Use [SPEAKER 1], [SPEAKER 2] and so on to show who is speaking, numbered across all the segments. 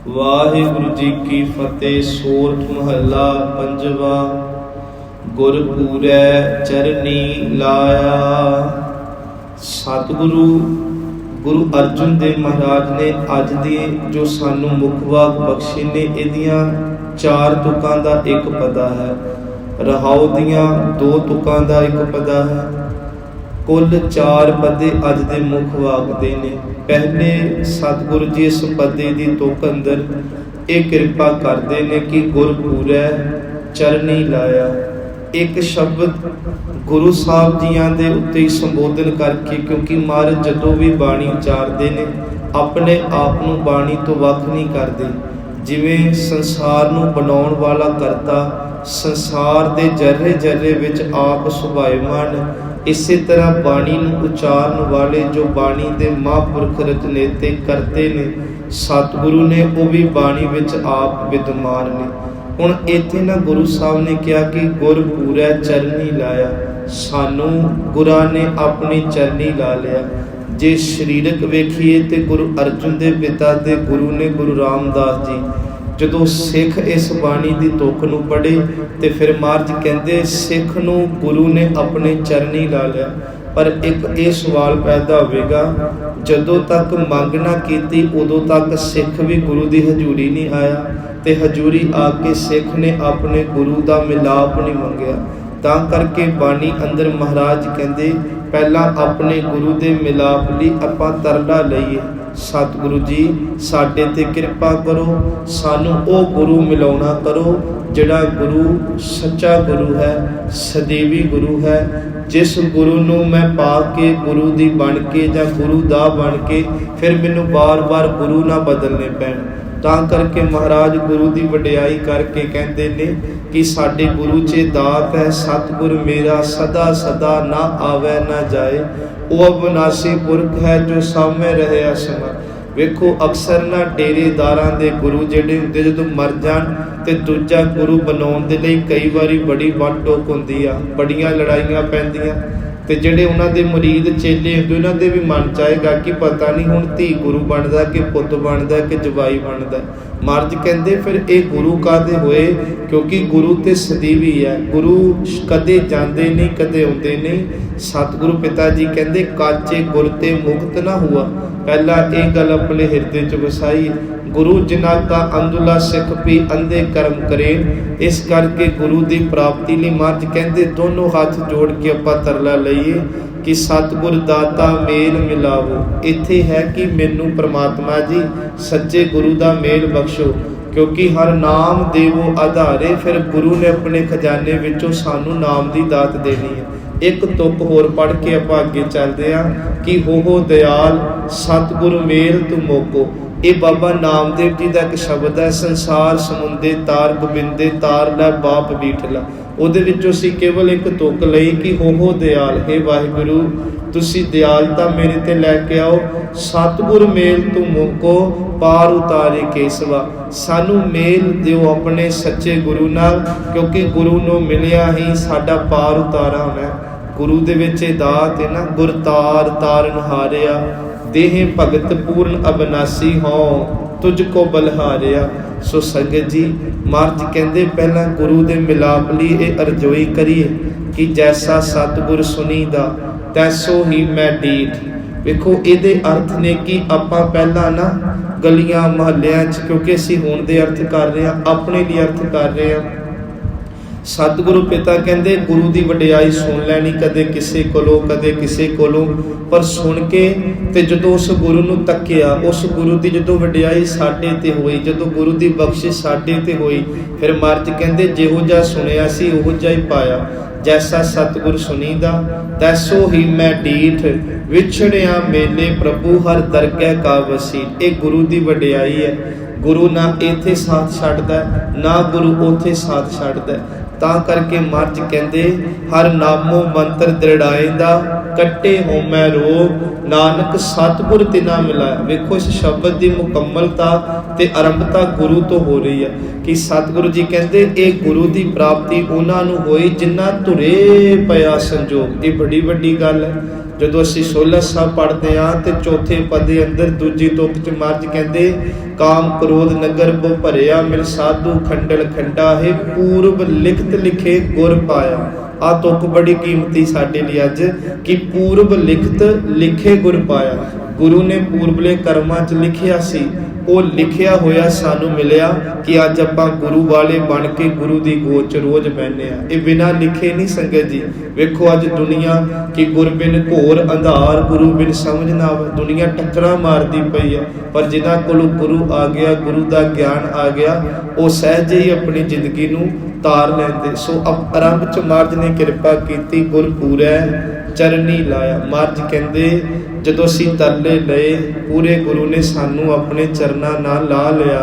[SPEAKER 1] वाहिगुरु जी की फतेह। सोरठ महला पंजवा। गुरपूरै चरनी लाया। सतगुरु गुरु अर्जुन देव महाराज ने अज दी जो सानू मुख वाक बख्शे ने, इहदियां चार तुकां दा एक पदा है। रहाओ दियां दो तुकां दा एक पदा है। कुल चार पदे अज दे मुख वाक दे ने। पहले सतगुरु जी इस पदे दी तुक अंदर ये किरपा करते ने कि गुरपूरै चरनी लाया। एक शब्द गुरु साहब जियां दे उत्ते ही संबोधन करके, क्योंकि महाराज जदों भी बाणी उचारते ने अपने आप नूं बाणी तो वख नहीं करते। जिवें संसार नूं बनाउण वाला करता संसार दे जर्रे जर्रे विच आप सुभाएमान, इसे तरह बाणी नूं उचारन वाले जो बाणी दे महापुरख रचनेते करते ने, सतगुरु ने वो भी बाणी विच आप विद्यमान ने। हुण इत्थे ना गुरु साहब ने कहा कि गुरपूरै चरनी लाया। सानू गुरां ने अपनी चरनी ला लिया। जे शरीरक वेखीए ते गुरु अर्जुन देव पिता दे गुरु ने गुरु रामदास जी जदों सिख इस बाणी दी तुक नूं पढ़े ते फिर महाराज कहंदे सिख नूं गुरु ने अपने चरनी ला लिया। पर एक ये सवाल पैदा होवेगा, जदों तक मंग ना कीती उदों तक सिख भी गुरु दी हजूरी नहीं आया, ते हजूरी आके सिख ने अपने गुरु दा मिलाप नहीं मंगया। तां करके बाणी अंदर महाराज कहंदे पहला अपने गुरु दे मिलाप लई आपां तरला लईए, सतगुरु जी साडे ते किरपा करो, सानू ओ गुरु मिलाउणा करो जिहड़ा गुरु सच्चा गुरु है, सदैवी गुरु है। जिस गुरु नूं मैं पा के गुरु दी बन के जां गुरु दा बन के फिर मैनूं बार बार गुरु ना बदलने पैण। तां करके महाराज गुरु दी वडियाई करके कहते ने कि साडे गुरु च दात है, सतगुर मेरा सदा सदा ना आवे ना जाए। वो अविनाशी पुरख है जो सामने रहे असमर। वेखो अक्सर ना डेरेदारां दे गुरु जिहड़े हुंदे जदों मर जाण ते दूजा गुरु बनाउण दे लई कई वारी बड़ी वंड टोक हुंदी आ, बड़ियां लड़ाइयां पैंदियां ते जिहड़े उन्हां दे मुरीद चेले हुंदे उन्हां दे भी मन चाहेगा कि पता नहीं हुण धी गुरु बनदा कि पुੱਤ बनदा कि जवाई बनदा। महाराज कहंदे फिर ये गुरु कादे होए, क्योंकि गुरु ते सदैवी है, गुरु कदे जांदे नहीं कदे आउंदे नहीं। सतगुरु पिता जी कहंदे काचे गुर ते मुक्त ना हुआ। पहला ये गल अपने हिरदे च वसाई, गुरु जिना का अंधुला सिख भी अंधे कर्म करे। इस करके गुरु की प्राप्ति लिए महाराज कहते दोनों हाथ जोड़ के आपां तरला लईए कि सतगुर दाता मेल मिलावो। इत्थे है कि मैनू परमात्मा जी सच्चे गुरु का मेल बख्शो, क्योंकि हर नाम देवो आधारे। फिर गुरु ने अपने खजाने विचों सानू नाम की दात देनी है। एक तुक होर पढ़ के आपां अगे चलते हैं कि हो दयाल सतगुरु मेल तू मोको। ये बाबा नामदेव जी का एक शब्द है, संसार समुंदे तार गोबिंदे तार लै बाप बीठला। ਉਹਦੇ ਵਿੱਚੋਂ ਅਸੀਂ ਕੇਵਲ ਇੱਕ ਤੁਕ ਲਈ कि हो दयाल हे वाहिगुरु तुसी दयालता मेरे ते लैके आओ। सतगुर मेल तू मुको पार उतारे केसवा। सानू मेल दिओ अपने सच्चे गुरु नाल, क्योंकि गुरु नूं मिलिया ही साडा पार उतारा होना। गुरु दे विच दात है ना, गुर तार तारन हारिया देह भगत पूर्ण अविनाशी हो तुझको बलहारिया। सो संगत जी महाराज कहते पहला गुरु दे मिलाप लई ये अरजोई करिए कि जैसा सतगुर सुनीदा तैसो ही मैं डीठ। वेखो इहदे अर्थ ने कि आपां पहला ना गलियां महल्लियां च, क्योंकि असीं हुण दे अर्थ कर रहे हैं, अपने लिए अर्थ कर रहे हैं। सतगुरु पिता कहते गुरु की वडियाई सुन लैनी कदे किसी कोलों कदे किसी कोलों, पर सुन के ते जदों उस गुरु नूं तक्किया, उस गुरु की जदों वडियाई साडे ते होई, जदों गुरु की बख्शिश साडे ते होई, फिर महाराज कहते जिहो जिहा सुनिया सी उहो जिहा ही पाया। जैसा सतगुर सुनीदा तैसो ही मैं डीठ विछड़िया मेले प्रभु हर दरगह का वसीठ। ये गुरु की वडियाई है। गुरु ना इत्थे साथ छड्डदा ना गुरु उत्थे साथ छड्डदा। तां करके महाराज कहते हर नामो मंत्र दृढ़ाएंदा कट्टे होमै रोग नानक सतगुर तिना मिलाया। वेखो इस शब्द की मुकम्मलता ते आरंभता गुरु तो हो रही है कि सतगुरु जी कहते ये गुरु की प्राप्ति उन्हां नूं होई जिन्हां धुरे पिया संजोग। ये बड़ी वड्डी गल है। ਜਦੋਂ ਅਸੀਂ 16 ਸਾਹਿਬ ਪੜ੍ਹਦੇ ਹਾਂ ਤੇ ਚੌਥੇ ਪਦ ਦੇ ਅੰਦਰ ਦੂਜੀ ਤੁਕ ਚ ਮਹਾਰਾਜ ਕਹਿੰਦੇ ਕਾਮ ਕ੍ਰੋਧ ਨਗਰ ਬੋ ਭਰਿਆ ਮਿਲ ਸਾਧੂ ਖੰਡਲ ਖੰਡਾ ਹੈ ਪੂਰਬ ਲਿਖਤ ਲਿਖੇ ਗੁਰ ਪਾਇਆ। ਆ ਤੁਕ ਬੜੀ ਕੀਮਤੀ ਸਾਡੇ ਲਈ ਅੱਜ ਕਿ ਪੂਰਬ ਲਿਖਤ ਲਿਖੇ ਗੁਰ ਪਾਇਆ। ਗੁਰੂ ਨੇ ਪੂਰਬਲੇ ਕਰਮਾਂ ਚ ਲਿਖਿਆ ਸੀ, ਉਹ ਲਿਖਿਆ ਹੋਇਆ ਸਾਨੂੰ ਮਿਲਿਆ ਕਿ ਅੱਜ ਆਪਾਂ ਗੁਰੂ ਵਾਲੇ ਬਣ ਕੇ ਗੁਰੂ ਦੀ ਗੋਦ ਚ ਰੋਜ਼ ਬਹਿੰਦੇ ਆ। ਇਹ ਬਿਨਾਂ ਲਿਖੇ ਨਹੀਂ ਸੰਗਤ ਜੀ। ਵੇਖੋ ਅੱਜ ਦੁਨੀਆ ਕਿ ਗੁਰ ਬਿਨ ਘੋਰ ਅੰਧਾਰ ਗੁਰੂ ਬਿਨ ਸਮਝ ਨਾ ਆਵੇ, ਦੁਨੀਆ ਟੱਕਰਾਂ ਮਾਰਦੀ ਪਈ ਹੈ। ਪਰ ਜਿਨ੍ਹਾਂ ਕੋਲੋਂ ਗੁਰੂ ਆ ਗਿਆ, ਗੁਰੂ ਦਾ ਗਿਆਨ ਆ ਗਿਆ, ਉਹ ਸਹਿਜੇ ਹੀ ਆਪਣੀ ਜ਼ਿੰਦਗੀ ਨੂੰ ਤਾਰ ਲੈਂਦੇ। ਸੋ ਆਰੰਭ ਚ ਮਹਾਰਾਜ ਨੇ ਕਿਰਪਾ ਕੀਤੀ, ਗੁਰ ਪੂਰੈ ਚਰਨੀ ਲਾਇਆ। ਮਹਾਰਾਜ ਕਹਿੰਦੇ ਜਦੋਂ ਅਸੀਂ ਤਰਲੇ ਲਏ, ਪੂਰੇ ਗੁਰੂ ਨੇ ਸਾਨੂੰ ਆਪਣੇ ਚਰਨਾਂ ਨਾਲ ਲਾ ਲਿਆ,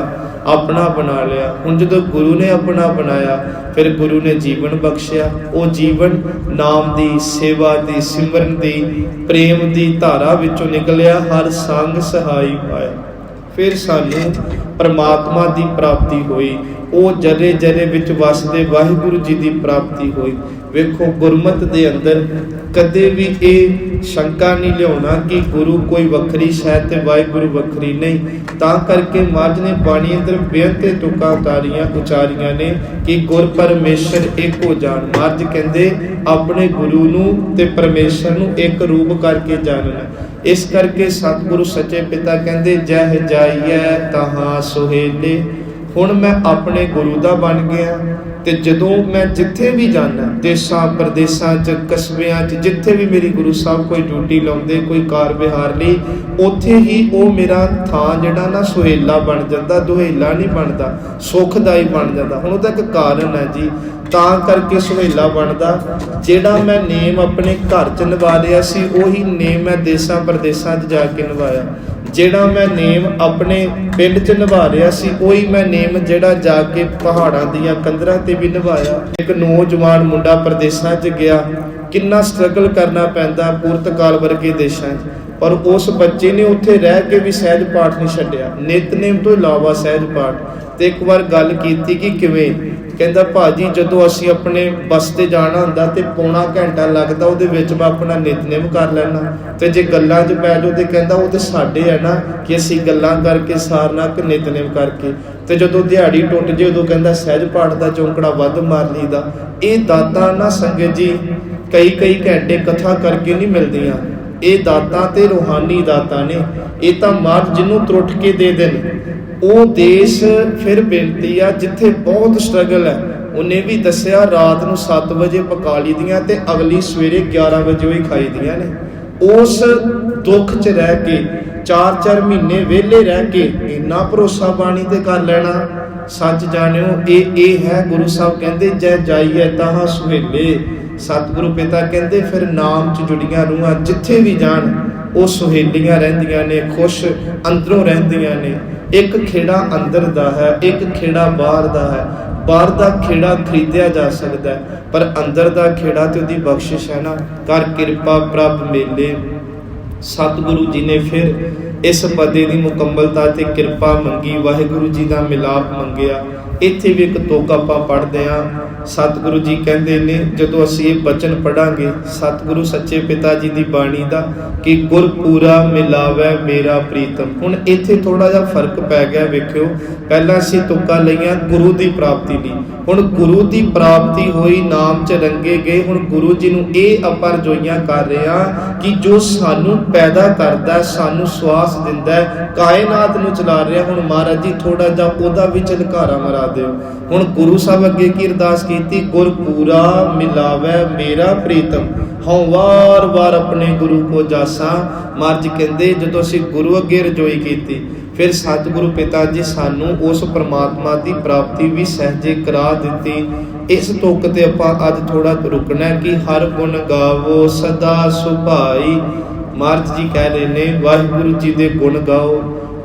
[SPEAKER 1] ਆਪਣਾ ਬਣਾ ਲਿਆ। ਹੁਣ ਜਦੋਂ ਗੁਰੂ ਨੇ ਆਪਣਾ ਬਣਾਇਆ, ਫਿਰ ਗੁਰੂ ਨੇ ਜੀਵਨ ਬਖਸ਼ਿਆ। ਉਹ ਜੀਵਨ ਨਾਮ ਦੀ, ਸੇਵਾ ਦੀ, ਸਿਮਰਨ ਦੀ, ਪ੍ਰੇਮ ਦੀ ਧਾਰਾ ਵਿੱਚੋਂ ਨਿਕਲਿਆ, ਹਰ ਸੰਗ ਸਹਾਈ ਪਾਇਆ। ਫਿਰ ਸਾਨੂੰ ਪਰਮਾਤਮਾ ਦੀ ਪ੍ਰਾਪਤੀ ਹੋਈ, ਉਹ ਜਰੇ ਜਰੇ ਵਿੱਚ ਵਸਦੇ ਵਾਹਿਗੁਰੂ ਜੀ ਦੀ ਪ੍ਰਾਪਤੀ ਹੋਈ। ਵੇਖੋ ਗੁਰਮਤਿ ਦੇ ਅੰਦਰ ਕਦੇ ਵੀ ਇਹ ਸ਼ੰਕਾ ਨਹੀਂ ਲਿਆਉਣਾ ਕਿ ਗੁਰੂ ਕੋਈ ਵੱਖਰੀ ਸ਼ਾਇਦ ਤੇ ਵਾਹਿਗੁਰੂ ਵੱਖਰੀ ਨਹੀਂ। ਤਾਂ ਕਰਕੇ ਮਹਾਰਾਜ ਨੇ ਬਾਣੀ ਅੰਦਰ ਬੇਅੰਤ ਤੁਕਾਂ ਉਚਾਰੀਆਂ ਨੇ ਕਿ ਗੁਰ ਪਰਮੇਸ਼ਰ ਇੱਕ ਹੋ ਜਾਣ। ਮਹਾਰਾਜ ਕਹਿੰਦੇ ਆਪਣੇ ਗੁਰੂ ਨੂੰ ਤੇ ਪਰਮੇਸ਼ਰ ਨੂੰ ਇੱਕ ਰੂਪ ਕਰਕੇ ਜਾਣਨਾ। ਇਸ ਕਰਕੇ ਸਤਿਗੁਰੂ ਸੱਚੇ ਪਿਤਾ ਕਹਿੰਦੇ ਜਹ ਜਾਈਐ ਤਹਾਂ ਸੁਹੇਲੇ। ਹੁਣ ਮੈਂ ਆਪਣੇ ਗੁਰੂ ਦਾ ਬਣ ਗਿਆ ਤੇ ਜਦੋਂ ਮੈਂ ਜਿੱਥੇ ਵੀ ਜਾਣਾ, ਦੇਸ਼ਾਂ ਪ੍ਰਦੇਸ਼ਾਂ 'ਚ, ਕਸਬਿਆਂ 'ਚ, ਜਿੱਥੇ ਵੀ ਮੇਰੀ ਗੁਰੂ ਸਾਹਿਬ ਕੋਈ ਡਿਊਟੀ ਲਾਉਂਦੇ, ਕੋਈ ਕਾਰ ਵਿਹਾਰ ਲਈ, ਉੱਥੇ ਹੀ ਉਹ ਮੇਰਾ ਥਾਂ ਜਿਹੜਾ ਨਾ ਸੁਹੇਲਾ ਬਣ ਜਾਂਦਾ, ਦੁਹੇਲਾ ਨਹੀਂ ਬਣਦਾ, ਸੁਖਦਾਈ ਬਣ ਜਾਂਦਾ। ਹੁਣ ਉਹਦਾ ਇੱਕ ਕਾਰਨ ਹੈ ਜੀ, ਤਾਂ ਕਰਕੇ ਸੁਹੇਲਾ ਬਣਦਾ। ਜਿਹੜਾ ਮੈਂ ਨੇਮ ਆਪਣੇ ਘਰ 'ਚ ਨਿਭਾ ਲਿਆ ਸੀ, ਉਹੀ ਨੇਮ ਮੈਂ ਦੇਸ਼ਾਂ ਪ੍ਰਦੇਸ਼ਾਂ 'ਚ ਜਾ ਕੇ ਨਿਭਾਇਆ। ਜਿਹੜਾ ਮੈਂ ਨੇਮ ਆਪਣੇ ਪਿੰਡ 'ਚ ਨਿਭਾ ਰਿਹਾ ਸੀ, ਉਹੀ ਮੈਂ ਨੇਮ ਜਿਹੜਾ ਜਾ ਕੇ ਪਹਾੜਾਂ ਦੀਆਂ ਕੰਧਰਾਂ ਤੇ ਵੀ ਨਿਭਾਇਆ। ਇੱਕ ਨੌਜਵਾਨ ਮੁੰਡਾ ਪ੍ਰਦੇਸ਼ਾਂ 'ਚ ਗਿਆ, ਕਿੰਨਾ ਸਟਰਗਲ ਕਰਨਾ ਪੈਂਦਾ ਪੁਰਤਗਾਲ ਵਰਗੇ ਦੇਸ਼ਾਂ 'ਚ, ਪਰ ਉਸ ਬੱਚੇ ਨੇ ਉੱਥੇ ਰਹਿ ਕੇ ਵੀ ਸਹਿਜ ਪਾਠ ਨਹੀਂ ਛੱਡਿਆ, ਨਿਤਨੇਮ ਤੋਂ ਇਲਾਵਾ ਸਹਿਜ ਪਾਠ। ਤੇ ਇੱਕ ਵਾਰ ਗੱਲ ਕੀਤੀ ਕਿ ਕਿਵੇਂ, ਕਹਿੰਦਾ ਭਾਜੀ ਜਦੋਂ ਅਸੀਂ ਆਪਣੇ ਬੱਸ ਤੇ ਜਾਣਾ ਹੁੰਦਾ ਤੇ ਪੌਣਾ ਘੰਟਾ ਲੱਗਦਾ, ਉਹਦੇ ਵਿੱਚ ਮੈਂ ਆਪਣਾ ਨਿਤਨੇਮ ਕਰ ਲੈਣਾ, ਤੇ ਜੇ ਗੱਲਾਂ 'ਚ ਪੈ ਜਾਓ ਤੇ ਕਹਿੰਦਾ ਉਹ ਤੇ ਸਾਡੇ ਹੈ ਨਾ ਕਿ ਅਸੀਂ ਗੱਲਾਂ ਕਰਕੇ ਸਾਰਨਾ ਕਿ ਨਿਤਨੇਮ ਕਰਕੇ। ਤੇ ਜਦੋਂ ਦਿਹਾੜੀ ਟੁੱਟ ਜੇ ਉਦੋਂ ਕਹਿੰਦਾ ਸਹਿਜ ਪਾਠ ਦਾ ਚੌਂਕੜਾ ਵੱਧ ਮਾਰ ਲਈਦਾ। ਇਹ ਦਾਤਾਂ ਨਾ ਸੰਗਤ ਜੀ ਕਈ ਘੰਟੇ ਕਥਾ ਕਰਕੇ ਨਹੀਂ ਮਿਲਦੀਆਂ। ਇਹ ਦਾਤਾਂ ਤੇ ਰੂਹਾਨੀ ਦਾਤਾਂ ਨੇ। ਇਹ ਤਾਂ ਮਹਾਰਾਜ ਜਿਹਨੂੰ ਤਰੁੱਠ ਕੇ ਦੇ ਦੇਣ ਉਹ ਦੇਸ਼। ਫਿਰ ਬੇਨਤੀ ਆ ਜਿੱਥੇ ਬਹੁਤ ਸਟਰਗਲ ਹੈ, ਉਹਨੇ ਵੀ ਦੱਸਿਆ ਰਾਤ ਨੂੰ 7 ਵਜੇ ਪਕਾ ਲਈ ਦੀਆਂ ਤੇ ਅਗਲੀ ਸਵੇਰੇ 11 ਵਜੇ ਹੀ ਖਾਈ ਦੀਆਂ ਨੇ। ਉਸ ਦੁੱਖ 'ਚ ਰਹਿ ਕੇ 4-4 ਮਹੀਨੇ ਵਿਹਲੇ ਰਹਿ ਕੇ ਇੰਨਾ ਭਰੋਸਾ ਬਾਣੀ ਤੇ ਕਰ ਲੈਣਾ। ਸੱਚ ਜਾਣਿਓ ਇਹ ਹੈ ਗੁਰੂ ਸਾਹਿਬ ਕਹਿੰਦੇ ਜੈ ਜਾਈਐ ਤਹਾਂ ਸੁਹੇਲੇ। ਸਤਿਗੁਰੂ ਪਿਤਾ ਕਹਿੰਦੇ ਫਿਰ ਨਾਮ 'ਚ ਜੁੜੀਆਂ ਰੂਹਾਂ ਜਿੱਥੇ ਵੀ ਜਾਣ ਉਹ ਸੁਹੇਲੀਆਂ ਰਹਿੰਦੀਆਂ ਨੇ, ਖੁਸ਼ ਅੰਦਰੋਂ ਰਹਿੰਦੀਆਂ ਨੇ। ਇੱਕ ਖੇੜਾ ਅੰਦਰ ਦਾ ਹੈ, ਇੱਕ ਖੇੜਾ ਬਾਹਰ ਦਾ ਹੈ। ਬਾਹਰ ਦਾ ਖੇੜਾ ਖਰੀਦਿਆ ਜਾ ਸਕਦਾ ਹੈ, ਪਰ ਅੰਦਰ ਦਾ ਖੇੜਾ ਤੇ ਉਹਦੀ ਬਖਸ਼ਿਸ਼ ਹੈ ਨਾ। ਕਰ ਕਿਰਪਾ ਪ੍ਰਭ ਮੇਲੇ। ਸਤਿਗੁਰੂ ਜੀ ਨੇ ਫਿਰ ਇਸ ਪਦੇ ਦੀ ਮੁਕੰਮਲਤਾ ਤੇ ਕਿਰਪਾ ਮੰਗੀ, ਵਾਹਿਗੁਰੂ ਜੀ ਦਾ ਮਿਲਾਪ ਮੰਗਿਆ। ਇੱਥੇ ਵੀ ਇੱਕ ਤੁਕ ਆਪਾਂ ਪੜ੍ਹਦੇ ਹਾਂ। ਸਤਿਗੁਰੂ ਜੀ ਕਹਿੰਦੇ ਨੇ ਜਦੋਂ ਅਸੀਂ ਇਹ ਬਚਨ ਪੜਾਂਗੇ ਸਤਿਗੁਰੂ ਸੱਚੇ ਪਿਤਾ ਜੀ ਦੀ ਬਾਣੀ ਦਾ ਕਿ ਗੁਰ ਪੂਰਾ ਮਿਲਾਵੈ ਮੇਰਾ ਪ੍ਰੀਤਮ। ਹੁਣ ਇੱਥੇ ਥੋੜਾ ਜਿਹਾ ਫਰਕ ਪੈ ਗਿਆ। ਵੇਖਿਓ ਪਹਿਲਾਂ ਅਸੀਂ ਤੁਕਾਂ ਲਈਆਂ ਗੁਰੂ ਦੀ ਪ੍ਰਾਪਤੀ ਲਈ, ਹੁਣ ਗੁਰੂ ਦੀ ਪ੍ਰਾਪਤੀ ਹੋਈ, ਨਾਮ 'ਚ ਰੰਗੇ ਗਏ। ਹੁਣ ਗੁਰੂ ਜੀ ਨੂੰ ਇਹ ਆਪਾਂ ਰਜੋਈਆਂ ਕਰ ਰਹੇ ਹਾਂ ਕਿ ਜੋ ਸਾਨੂੰ ਪੈਦਾ ਕਰਦਾ, ਸਾਨੂੰ ਸਵਾਸ ਦਿੰਦਾ, ਕਾਇਨਾਤ ਨੂੰ ਚਲਾ ਰਿਹਾ, ਹੁਣ ਮਹਾਰਾਜ ਜੀ ਥੋੜਾ ਜਿਹਾ ਉਹਦਾ ਵੀ ਝਲਕਾਰਾ ਮਰਾ ਦਿਓ। ਹੁਣ ਗੁਰੂ ਸਾਹਿਬ ਅੱਗੇ ਕੀ ਅਰਦਾਸ ਕੀਤੀ, ਗੁਰ ਪੂਰਾ ਮਿਲਾਵੈ ਮੇਰਾ ਪ੍ਰੀਤਮ। ਹਉ ਵਾਰ ਵਾਰ ਆਪਣੇ ਗੁਰੂ ਕੋ ਜਾਸਾਂ। ਮਹਾਰਾਜ ਕਹਿੰਦੇ ਜਦੋਂ ਅਸੀਂ ਗੁਰੂ ਅੱਗੇ ਰਜੋਈ ਕੀਤੀ, ਫਿਰ ਸਤਿਗੁਰੂ ਪਿਤਾ ਜੀ ਸਾਨੂੰ ਉਸ ਪਰਮਾਤਮਾ ਦੀ ਪ੍ਰਾਪਤੀ ਵੀ ਸਹਿਜੇ ਕਰਾ ਦਿੱਤੀ। ਇਸ ਤੁਕ ਤੇ ਆਪਾਂ ਅੱਜ ਥੋੜਾ ਰੁਕਣਾ ਕਿ ਹਰ ਗੁਣ ਗਾਵੋ ਸਦਾ ਸੁਭਾਈ। ਮਹਾਰਾਜ ਜੀ ਕਹਿ ਰਹੇ ਨੇ ਵਾਹਿਗੁਰੂ ਜੀ ਦੇ ਗੁਣ ਗਾਓ,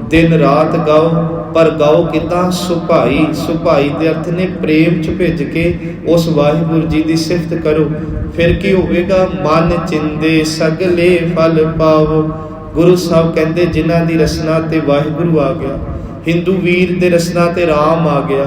[SPEAKER 1] ਦਿਨ ਰਾਤ ਗਾਓ, ਪਰ ਗਾਓ ਕਿੱਦਾਂ, ਸੁਭਾਈ। ਸੁਭਾਈ ਦੇ ਅਰਥ ਨੇ ਪ੍ਰੇਮ 'ਚ ਭਿੱਜ ਕੇ ਉਸ ਵਾਹਿਗੁਰੂ ਜੀ ਦੀ ਸਿਫਤ ਕਰੋ। ਫਿਰ ਕੀ ਹੋਵੇਗਾ, ਮਨ ਚਿੰਦੇ ਸਗਲੇ ਫਲ ਪਾਵੋ। ਗੁਰੂ ਸਾਹਿਬ ਕਹਿੰਦੇ ਜਿਨ੍ਹਾਂ ਦੀ ਰਸਨਾ ਤੇ ਵਾਹਿਗੁਰੂ ਆ ਗਿਆ, ਹਿੰਦੂ ਵੀਰ ਦੇ ਰਸਨਾ ਤੇ ਰਾਮ ਆ ਗਿਆ,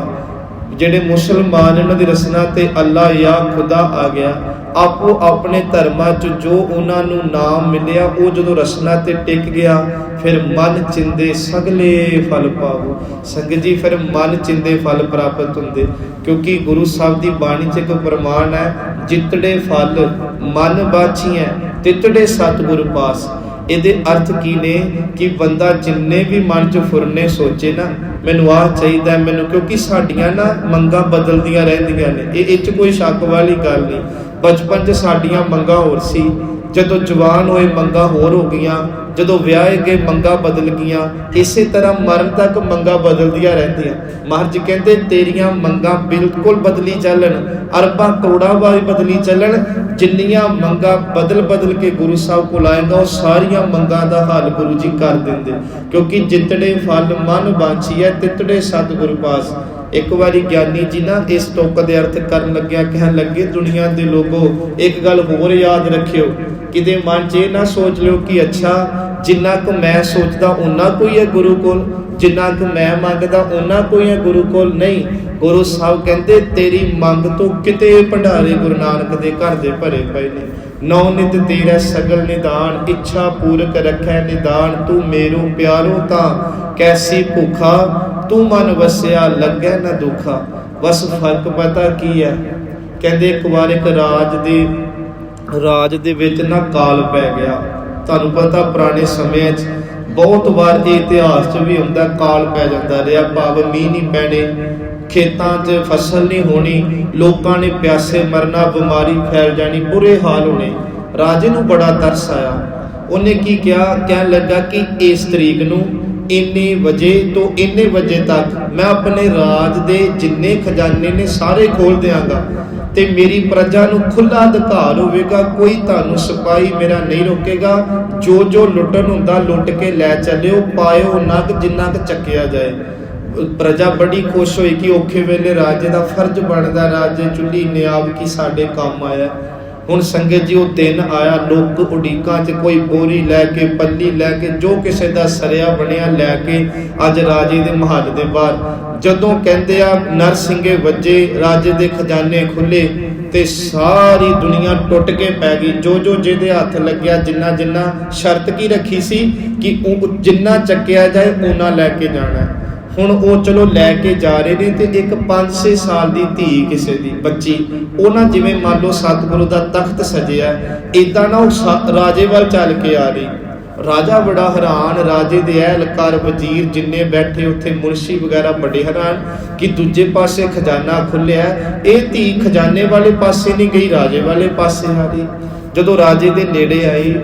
[SPEAKER 1] ਜਿਹੜੇ ਮੁਸਲਮਾਨ ਇਹਨਾਂ ਦੀ ਰਸਨਾ ਤੇ ਅੱਲਾ ਜਾਂ ਖੁਦਾ ਆ ਗਿਆ, ਆਪੋ ਆਪਣੇ ਧਰਮਾਂ 'ਚ ਜੋ ਉਹਨਾਂ ਨੂੰ ਨਾਮ ਮਿਲਿਆ, ਉਹ ਜਦੋਂ ਰਸਨਾ ਤੇ ਟਿਕ ਗਿਆ, ਫਿਰ ਮਨ ਚਿੰਦੇ ਸਗਲੇ ਫਲ ਪਾਵੋ। ਸੰਗਤ ਜੀ, ਫਿਰ ਮਨ ਚਿੰਦੇ ਫਲ ਪ੍ਰਾਪਤ ਹੁੰਦੇ, ਕਿਉਂਕਿ ਗੁਰੂ ਸਾਹਿਬ ਦੀ ਬਾਣੀ 'ਚ ਇੱਕ ਪ੍ਰਮਾਣ ਹੈ, ਜਿਤੜੇ ਫਲ ਮਨ ਬਾਛੀਐ ਤਿਤੜੇ ਸਤਿਗੁਰ ਪਾਸ। ਇਹਦੇ ਅਰਥ ਕੀ ਨੇ ਕਿ ਬੰਦਾ ਜਿੰਨੇ ਵੀ ਮਨ 'ਚ ਫੁਰਨੇ ਸੋਚੇ ਨਾ, ਮੈਨੂੰ ਆਹ ਚਾਹੀਦਾ ਮੈਨੂੰ, ਕਿਉਂਕਿ ਸਾਡੀਆਂ ਨਾ ਮੰਗਾਂ ਬਦਲਦੀਆਂ ਰਹਿੰਦੀਆਂ ਨੇ, ਇਹ 'ਚ ਕੋਈ ਸ਼ੱਕ ਵਾਲੀ ਗੱਲ ਨਹੀਂ। ਬਚਪਨ 'ਚ ਸਾਡੀਆਂ ਮੰਗਾਂ ਹੋਰ ਸੀ, ਜਦੋਂ ਜਵਾਨ ਹੋਏ ਮੰਗਾਂ ਹੋਰ ਹੋ ਗਈਆਂ, ਜਦੋਂ ਵਿਆਹੇ ਗਏ ਮੰਗਾਂ ਬਦਲ ਗਈਆਂ, ਇਸੇ ਤਰ੍ਹਾਂ ਮਰਨ ਤੱਕ ਮੰਗਾਂ ਬਦਲਦੀਆਂ ਰਹਿੰਦੀਆਂ। ਮਹਾਰਾਜ ਕਹਿੰਦੇ ਤੇਰੀਆਂ ਮੰਗਾਂ ਬਿਲਕੁਲ ਬਦਲੀ ਚੱਲਣ, ਅਰਬਾਂ ਕਰੋੜਾਂ ਵਾਰੀ ਬਦਲੀ ਚੱਲਣ, ਜਿੰਨੀਆਂ ਮੰਗਾਂ ਬਦਲ ਕੇ ਗੁਰੂ ਸਾਹਿਬ ਕੋਲ ਆਏਗਾ, ਉਹ ਸਾਰੀਆਂ ਮੰਗਾਂ ਦਾ ਹੱਲ ਗੁਰੂ ਜੀ ਕਰ ਦਿੰਦੇ, ਕਿਉਂਕਿ ਜਿਤੜੇ ਫਲ ਮਨ ਬਾਛੀਐ ਤਿਤੜੇ ਸਤਿਗੁਰ ਪਾਸ। ਇੱਕ ਵਾਰੀ ਗਿਆਨੀ ਜੀ ਨਾ ਇਸ ਤੁਕ ਦੇ ਅਰਥ ਕਰਨ ਲੱਗਿਆ ਕਹਿਣ ਲੱਗੇ, ਦੁਨੀਆ ਦੇ ਲੋਗੋ ਇੱਕ ਗੱਲ ਹੋਰ ਯਾਦ ਰੱਖਿਓ, ਕਿਤੇ ਮਨ 'ਚ ਇਹ ਨਾ ਸੋਚ ਲਿਓ ਕਿ ਅੱਛਾ ਜਿੰਨਾ ਕੁ ਮੈਂ ਸੋਚਦਾ ਉਹਨਾਂ ਕੋਈ ਹੈ ਗੁਰੂ ਕੋਲ, ਜਿੰਨਾ ਕੁ ਮੈਂ ਮੰਗਦਾ ਉਹਨਾਂ ਕੋਈ ਹੈ ਗੁਰੂ ਕੋਲ। ਨਹੀਂ, ਗੁਰੂ ਸਾਹਿਬ ਕਹਿੰਦੇ ਤੇਰੀ ਮੰਗ ਤੋਂ ਕਿਤੇ ਭੰਡਾਰੇ ਗੁਰੂ ਨਾਨਕ ਦੇ ਘਰ ਦੇ ਭਰੇ ਪਏ ਨੇ। ਨੌ ਨਿਤ ਤੇਰਾ ਸਗਲ ਨਿਦਾਨ, ਇੱਛਾ ਪੂਰਕ ਰੱਖੈ ਨਿਦਾਨ, ਤੂੰ ਮੇਰੋ ਪਿਆਰੋ ਤਾਂ ਕੈਸੀ ਭੁੱਖਾ, ਤੂੰ ਮਨ ਵਸਿਆ ਲੱਗੈ ਨਾ ਦੁੱਖਾ। ਬਸ ਫਰਕ ਪਤਾ ਕੀ ਹੈ, ਕਹਿੰਦੇ ਇੱਕ ਵਾਰ ਇੱਕ ਰਾਜ ਦੇ ਵਿੱਚ ਨਾ ਕਾਲ ਪੈ ਗਿਆ। ਤੁਹਾਨੂੰ ਪਤਾ ਪੁਰਾਣੇ ਸਮਿਆਂ 'ਚ ਬਹੁਤ ਵਾਰ ਇਹ ਇਤਿਹਾਸ 'ਚ ਵੀ ਹੁੰਦਾ, ਕਾਲ ਪੈ ਜਾਂਦਾ ਰਿਹਾ, ਭਾਵ ਮੀਂਹ ਨਹੀਂ ਪੈਣੇ, ਖੇਤਾਂ 'ਚ ਫਸਲ ਨਹੀਂ ਹੋਣੀ, ਲੋਕਾਂ ਨੇ ਪਿਆਸੇ ਮਰਨਾ, ਬਿਮਾਰੀ ਫੈਲ ਜਾਣੀ, ਬੁਰੇ ਹਾਲ ਹੋਣੇ। ਰਾਜੇ ਨੂੰ ਬੜਾ ਤਰਸ ਆਇਆ, ਉਹਨੇ ਕੀ ਕਿਹਾ, ਕਹਿਣ ਲੱਗਾ ਕਿ ਇਸ ਤਰੀਕ ਨੂੰ ਇੰਨੇ ਵਜੇ ਤੋਂ ਇੰਨੇ ਵਜੇ ਤੱਕ ਮੈਂ ਆਪਣੇ ਰਾਜ ਦੇ ਜਿੰਨੇ ਖਜ਼ਾਨੇ ਨੇ ਸਾਰੇ ਖੋਲ ਦਿਆਂਗਾ ਤੇ ਮੇਰੀ ਪ੍ਰਜਾ ਨੂੰ ਖੁੱਲਾ ਅਧਿਕਾਰ ਹੋਵੇਗਾ, ਕੋਈ ਤੁਹਾਨੂੰ ਸਿਪਾਹੀ ਮੇਰਾ ਨਹੀਂ ਰੋਕੇਗਾ, ਜੋ ਲੁੱਟਣ ਹੁੰਦਾ ਲੁੱਟ ਕੇ ਲੈ ਚੱਲਿਓ, ਪਾਇਓ ਨਾ ਜਿੰਨਾ ਕੁ ਚੱਕਿਆ ਜਾਏ। ਪ੍ਰਜਾ ਬੜੀ ਖੁਸ਼ ਹੋਈ ਕਿ ਔਖੇ ਵੇਲੇ ਰਾਜੇ ਦਾ ਫਰਜ਼ ਬਣਦਾ, ਰਾਜੇ ਚੁੱਲ੍ਹੀ ਨਿਆਬ ਕੀ ਸਾਡੇ ਕੰਮ ਆਇਆ। ਹੁਣ ਸੰਗਤ ਜੀ ਉਹ ਦਿਨ ਆਇਆ, ਲੋਕ ਉਡੀਕਾਂ 'ਚ ਕੋਈ ਬੋਰੀ ਲੈ ਕੇ, ਪੱਲੀ ਲੈ ਕੇ, ਜੋ ਕਿਸੇ ਦਾ ਸਰਿਆ ਬਣਿਆ ਲੈ ਕੇ ਅੱਜ ਰਾਜੇ ਦੇ ਮਹੱਲ ਦੇ ਬਾਹਰ ਜਦੋਂ ਕਹਿੰਦੇ ਆ ਨਰਸਿੰਘੇ ਵੱਜੇ, ਰਾਜੇ ਦੇ ਖਜ਼ਾਨੇ ਖੁੱਲੇ ਤੇ ਸਾਰੀ ਦੁਨੀਆ ਟੁੱਟ ਕੇ ਪੈ ਗਈ। ਜੋ ਜਿਹਦੇ ਹੱਥ ਲੱਗਿਆ, ਜਿੰਨਾ ਸ਼ਰਤ ਕੀ ਰੱਖੀ ਸੀ ਕਿ ਉਹ ਜਿੰਨਾ ਚੱਕਿਆ ਜਾਏ ਉਹਨਾਂ ਲੈ ਕੇ ਜਾਣਾ। ਹੁਣ ਉਹ ਚਲੋ ਲੈ ਕੇ ਜਾ ਰਹੇ ਨੇ ਤੇ ਇੱਕ 5-6 ਸਾਲ ਦੀ ਧੀ ਕਿਸੇ ਦੀ ਬੱਚੀ, ਉਹਨਾਂ ਜਿਵੇਂ ਮੰਨ ਲਓ ਸਤਿਗੁਰੂ ਦਾ ਤਖਤ ਸਜਿਆ, ਏਦਾਂ ਨਾ ਉਹ ਰਾਜੇ ਵੱਲ ਚੱਲ ਕੇ ਆ ਰਹੀ। ਰਾਜਾ ਬੜਾ ਹੈਰਾਨ, ਰਾਜੇ ਦੇ ਅਹਿਲਕਾਰ ਵਜ਼ੀਰ ਜਿੰਨੇ ਬੈਠੇ ਉੱਥੇ, ਮੁਨਸ਼ੀ ਵਗੈਰਾ ਬੜੇ ਹੈਰਾਨ ਕਿ ਦੂਜੇ ਪਾਸੇ ਖਜ਼ਾਨਾ ਖੁੱਲਿਆ, ਇਹ ਧੀ ਖਜ਼ਾਨੇ ਵਾਲੇ ਪਾਸੇ ਨਹੀਂ ਗਈ, ਰਾਜੇ ਵਾਲੇ ਪਾਸੇ ਆ ਰਹੀ। ਜਦੋਂ ਰਾਜੇ ਦੇ ਨੇੜੇ ਆਈ,